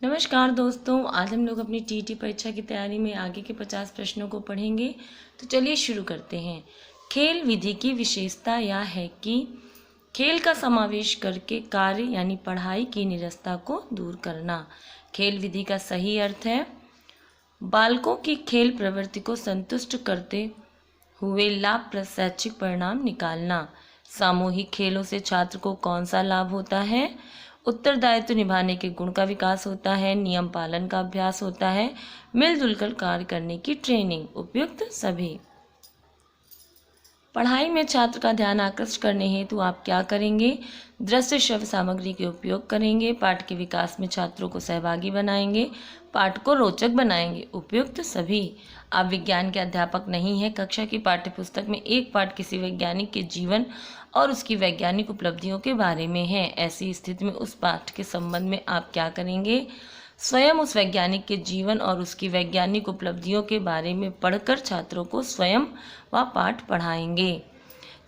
नमस्कार दोस्तों, आज हम लोग अपनी टीटी परीक्षा की तैयारी में आगे के 50 प्रश्नों को पढ़ेंगे। तो चलिए शुरू करते हैं। खेल विधि की विशेषता यह है कि खेल का समावेश करके कार्य यानी पढ़ाई की निरस्ता को दूर करना। खेल विधि का सही अर्थ है बालकों की खेल प्रवृत्ति को संतुष्ट करते हुए लाभप्रद शैक्षिक परिणाम निकालना। सामूहिक खेलों से छात्र को कौन सा लाभ होता है? उत्तरदायित्व निभाने के गुण का विकास होता है, नियम पालन का अभ्यास होता है, मिलजुल कर कार्य करने की ट्रेनिंग। उपयुक्त सभी। पढ़ाई में छात्र का ध्यान आकर्षित करने हेतु आप क्या करेंगे? दृश्य श्रव्य सामग्री के उपयोग करेंगे, पाठ के विकास में छात्रों को सहभागी बनाएंगे, पाठ को रोचक बनाएंगे। उपयुक्त सभी। आप विज्ञान के अध्यापक नहीं हैं। कक्षा की पाठ्यपुस्तक में एक पाठ किसी वैज्ञानिक के जीवन और उसकी वैज्ञानिक उपलब्धियों के बारे में है। ऐसी स्थिति में उस पाठ के संबंध में आप क्या करेंगे? स्वयं उस वैज्ञानिक के जीवन और उसकी वैज्ञानिक उपलब्धियों के बारे में पढ़कर छात्रों को स्वयं वह पाठ पढ़ाएंगे।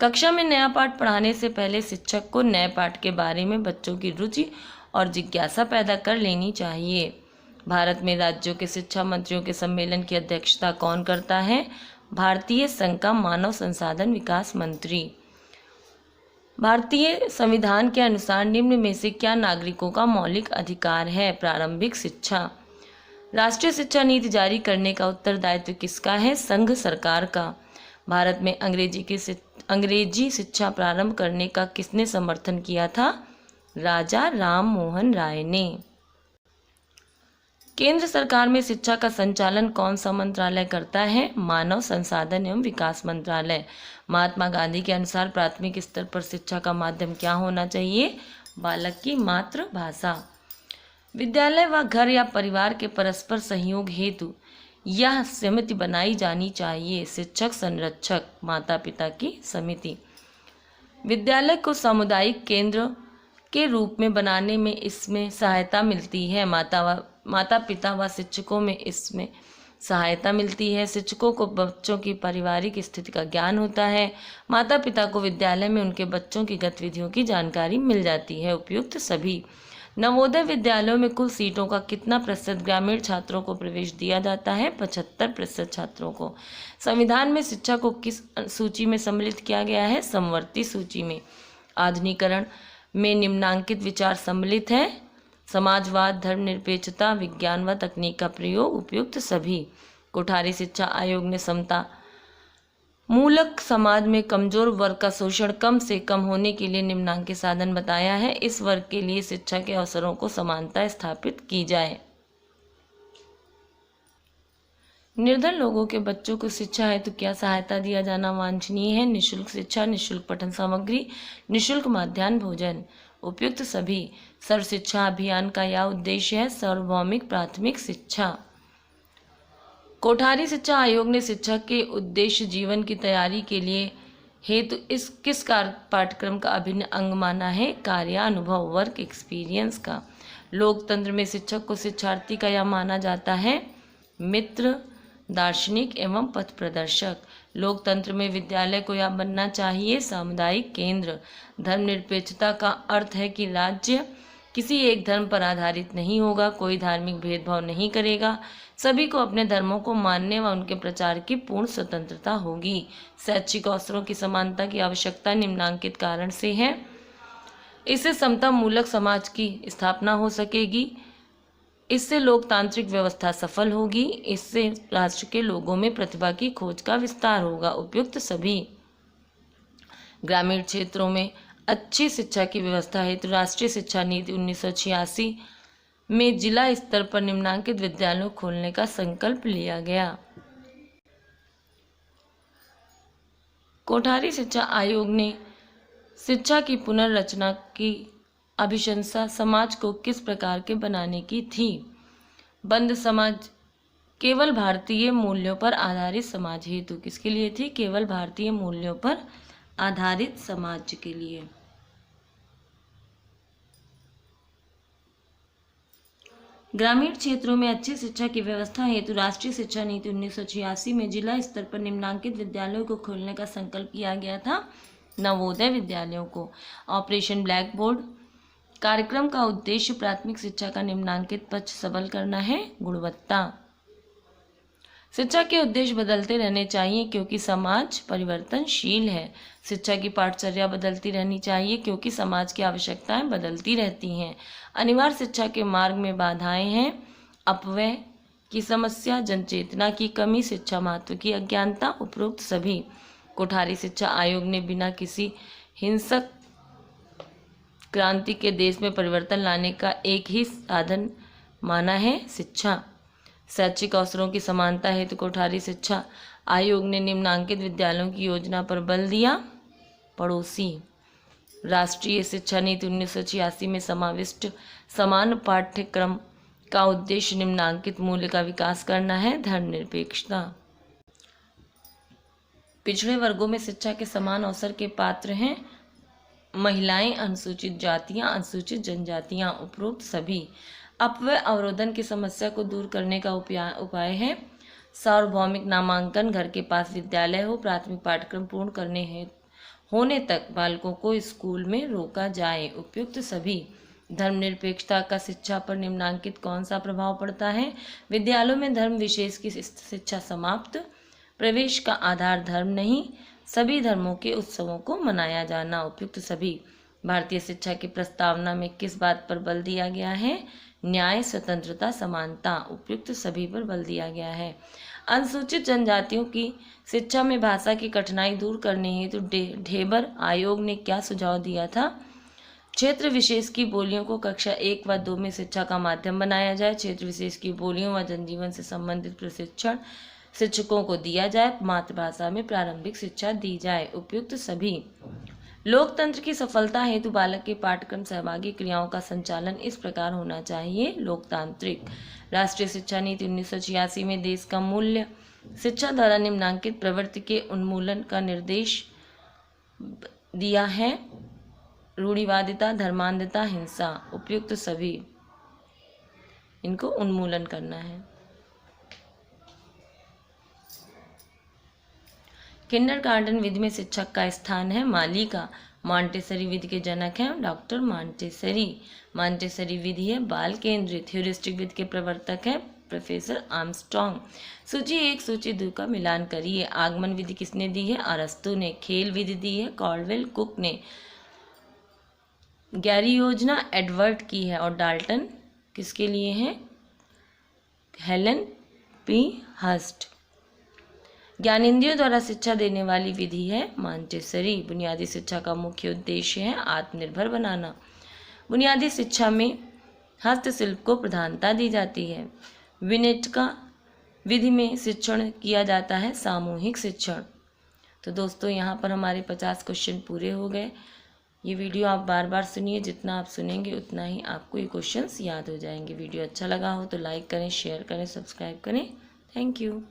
कक्षा में नया पाठ पढ़ाने से पहले शिक्षक को नए पाठ के बारे में बच्चों की रुचि और जिज्ञासा पैदा कर लेनी चाहिए। भारत में राज्यों के शिक्षा मंत्रियों के सम्मेलन की अध्यक्षता कौन करता है? भारतीय संघ का मानव संसाधन विकास मंत्री। भारतीय संविधान के अनुसार निम्न में से क्या नागरिकों का मौलिक अधिकार है? प्रारंभिक शिक्षा। राष्ट्रीय शिक्षा नीति जारी करने का उत्तरदायित्व किसका है? संघ सरकार का। भारत में अंग्रेजी शिक्षा प्रारंभ करने का किसने समर्थन किया था? राजा राम मोहन राय ने। केंद्र सरकार में शिक्षा का संचालन कौन सा मंत्रालय करता है? मानव संसाधन एवं विकास मंत्रालय। महात्मा गांधी के अनुसार प्राथमिक स्तर पर शिक्षा का माध्यम क्या होना चाहिए? बालक की मातृभाषा। विद्यालय व घर या परिवार के परस्पर सहयोग हेतु यह समिति बनाई जानी चाहिए। शिक्षक संरक्षक, माता पिता की समिति। विद्यालय को सामुदायिक केंद्र के रूप में बनाने में इसमें सहायता मिलती है। माता पिता व शिक्षकों में इसमें सहायता मिलती है। शिक्षकों को बच्चों की पारिवारिक स्थिति का ज्ञान होता है। माता पिता को विद्यालय में उनके बच्चों की गतिविधियों की जानकारी मिल जाती है। उपयुक्त सभी। नवोदय विद्यालयों में कुल सीटों का कितना प्रतिशत ग्रामीण छात्रों को प्रवेश दिया जाता है? 75% छात्रों को। संविधान में शिक्षा को किस सूची में सम्मिलित किया गया है? समवर्ती सूची में। आधुनिकीकरण में निम्नांकित विचार सम्मिलित हैं? समाजवाद, धर्मनिरपेक्षता, विज्ञान व तकनीक का प्रयोग। उपयुक्त सभी। कोठारी शिक्षा आयोग ने समता मूलक समाज में कमजोर वर्ग का शोषण कम से कम होने के लिए निम्नांकित साधन बताया है। इस वर्ग के लिए शिक्षा के अवसरों को समानता स्थापित की जाए। निर्धन लोगों के बच्चों को शिक्षा हेतु क्या सहायता दिया जाना वांछनीय है? निःशुल्क शिक्षा, निःशुल्क पठन सामग्री, निःशुल्क मध्याह्न भोजन। उपयुक्त सभी। सर्व शिक्षा अभियान का यह उद्देश्य है? सार्वभौमिक प्राथमिक शिक्षा। कोठारी शिक्षा आयोग ने शिक्षा के उद्देश्य जीवन की तैयारी के लिए हेतु इस किस पाठ्यक्रम का अभिन्न अंग माना है? कार्यानुभव, वर्क एक्सपीरियंस का। लोकतंत्र में शिक्षक को शिक्षार्थी का यह माना जाता है? मित्र, दार्शनिक एवं पथ प्रदर्शक। लोकतंत्र में विद्यालय को यह बनना चाहिए? सामुदायिक केंद्र। धर्मनिरपेक्षता का अर्थ है कि राज्य किसी एक धर्म पर आधारित नहीं होगा, कोई धार्मिक भेदभाव नहीं करेगा, सभी को अपने धर्मों को मानने व उनके प्रचार की पूर्ण स्वतंत्रता होगी। शैक्षिक अवसरों की समानता की आवश्यकता निम्नांकित कारण से है? इससे समता मूलक समाज की स्थापना हो सकेगी, इससे लोकतांत्रिक व्यवस्था सफल होगी, इससे राष्ट्र के लोगों में प्रतिभा की खोज का विस्तार होगा। उपयुक्त सभी। ग्रामीण क्षेत्रों में अच्छी शिक्षा की व्यवस्था हेतु राष्ट्रीय शिक्षा नीति 1986 में जिला स्तर पर निम्नांकित विद्यालयों खोलने का संकल्प लिया गया। कोठारी शिक्षा आयोग ने शिक्षा की पुनर्रचना की अभिशंसा समाज को किस प्रकार के बनाने की थी? बंद समाज, केवल भारतीय मूल्यों पर आधारित समाज हेतु। किसके लिए थी? केवल भारतीय मूल्यों पर आधारित समाज के लिए। ग्रामीण क्षेत्रों में अच्छी शिक्षा की व्यवस्था हेतु राष्ट्रीय शिक्षा नीति 1986 में जिला स्तर पर निम्नांकित विद्यालयों को खोलने का संकल्प किया गया था? नवोदय विद्यालयों को। ऑपरेशन ब्लैक बोर्ड कार्यक्रम का उद्देश्य प्राथमिक शिक्षा का निम्नांकित पक्ष सबल करना है। गुणवत्ता। शिक्षा के उद्देश्य बदलते रहने चाहिए क्योंकि समाज परिवर्तनशील है। शिक्षा की पाठचर्या बदलती रहनी चाहिए क्योंकि समाज की आवश्यकताएं बदलती रहती हैं। अनिवार्य शिक्षा के मार्ग में बाधाएं हैं। अपव्यय की समस्या, जनचेतना की कमी, शिक्षा महत्व की अज्ञानता, उपरोक्त सभी। कोठारी शिक्षा आयोग ने बिना किसी हिंसक क्रांति के देश में परिवर्तन लाने का एक ही साधन माना है, शिक्षा। शैक्षिक अवसरों की समानता हेतु कोठारी शिक्षा आयोग ने निम्नांकित विद्यालयों की योजना पर बल दिया। पड़ोसी। राष्ट्रीय शिक्षा नीति 1986 में समाविष्ट समान पाठ्यक्रम का उद्देश्य निम्नांकित मूल्य का विकास करना है। धर्मनिरपेक्षता। पिछड़े वर्गों में शिक्षा के समान अवसर के पात्र हैं महिलाएं, अनुसूचित जातियां, अनुसूचित जनजातियां, उपरोक्त सभी। अपव्यय अवरोधन की समस्या को दूर करने का उपाय है सार्वभौमिक नामांकन, घर के पास विद्यालय हो, प्राथमिक पाठ्यक्रम पूर्ण होने तक बालकों को स्कूल में रोका जाए, उपयुक्त सभी। धर्मनिरपेक्षता का शिक्षा पर निम्नांकित कौन सा प्रभाव पड़ता है? विद्यालयों में धर्म विशेष की शिक्षा समाप्त। प्रवेश का आधार धर्म नहीं, सभी धर्मों के उत्सवों को मनाया जाना, उपयुक्त सभी। भारतीय शिक्षा की प्रस्तावना में किस बात पर बल दिया गया है? न्याय, स्वतंत्रता, समानता, उपयुक्त सभी पर बल दिया गया है। अनुसूचित जनजातियों की शिक्षा में भाषा की कठिनाई दूर करने हेतु ढेबर आयोग ने क्या सुझाव दिया था? क्षेत्र विशेष की बोलियों को कक्षा 1 व 2 में शिक्षा का माध्यम बनाया जाए। क्षेत्र विशेष की बोलियों व जनजीवन से संबंधित प्रशिक्षण शिक्षकों को दिया जाए। मातृभाषा में प्रारंभिक शिक्षा दी जाए, उपयुक्त सभी। लोकतंत्र की सफलता हेतु बालक के पाठ्यक्रम सहभागी क्रियाओं का संचालन इस प्रकार होना चाहिए। लोकतांत्रिक। राष्ट्रीय शिक्षा नीति 1986 में देश का मूल्य शिक्षा द्वारा निम्नांकित प्रवृत्ति के उन्मूलन का निर्देश दिया है। रूढ़िवादिता, धर्मांधता, हिंसा, उपयुक्त सभी। इनको उन्मूलन करना है। किंडरगार्टन विधि में शिक्षक का स्थान है मालिका। मॉन्टेसरी विधि के जनक हैं डॉक्टर मॉन्टेसरी। मॉन्टेसरी विधि है बाल केंद्रित। ह्यूरिस्टिक विधि के प्रवर्तक हैं प्रोफेसर आर्मस्ट्रॉन्ग। सूची 1 सूची 2 का मिलान करिए। आगमन विधि किसने दी है? अरस्तु ने। खेल विधि दी है कॉल्डवेल कुक ने। गैरी योजना एडवर्ड की है और डाल्टन किसके लिए है? Helen P हस्ट। ज्ञानेंद्रियों द्वारा शिक्षा देने वाली विधि है मॉन्टेसरी। बुनियादी शिक्षा का मुख्य उद्देश्य है आत्मनिर्भर बनाना। बुनियादी शिक्षा में हस्तशिल्प को प्रधानता दी जाती है। विनेटका विधि में शिक्षण किया जाता है सामूहिक शिक्षण। तो दोस्तों यहाँ पर हमारे 50 क्वेश्चन पूरे हो गए। ये वीडियो आप बार बार सुनिए, जितना आप सुनेंगे उतना ही आपको ये क्वेश्चंस याद हो जाएंगे। वीडियो अच्छा लगा हो तो लाइक करें, शेयर करें, सब्सक्राइब करें। Thank you.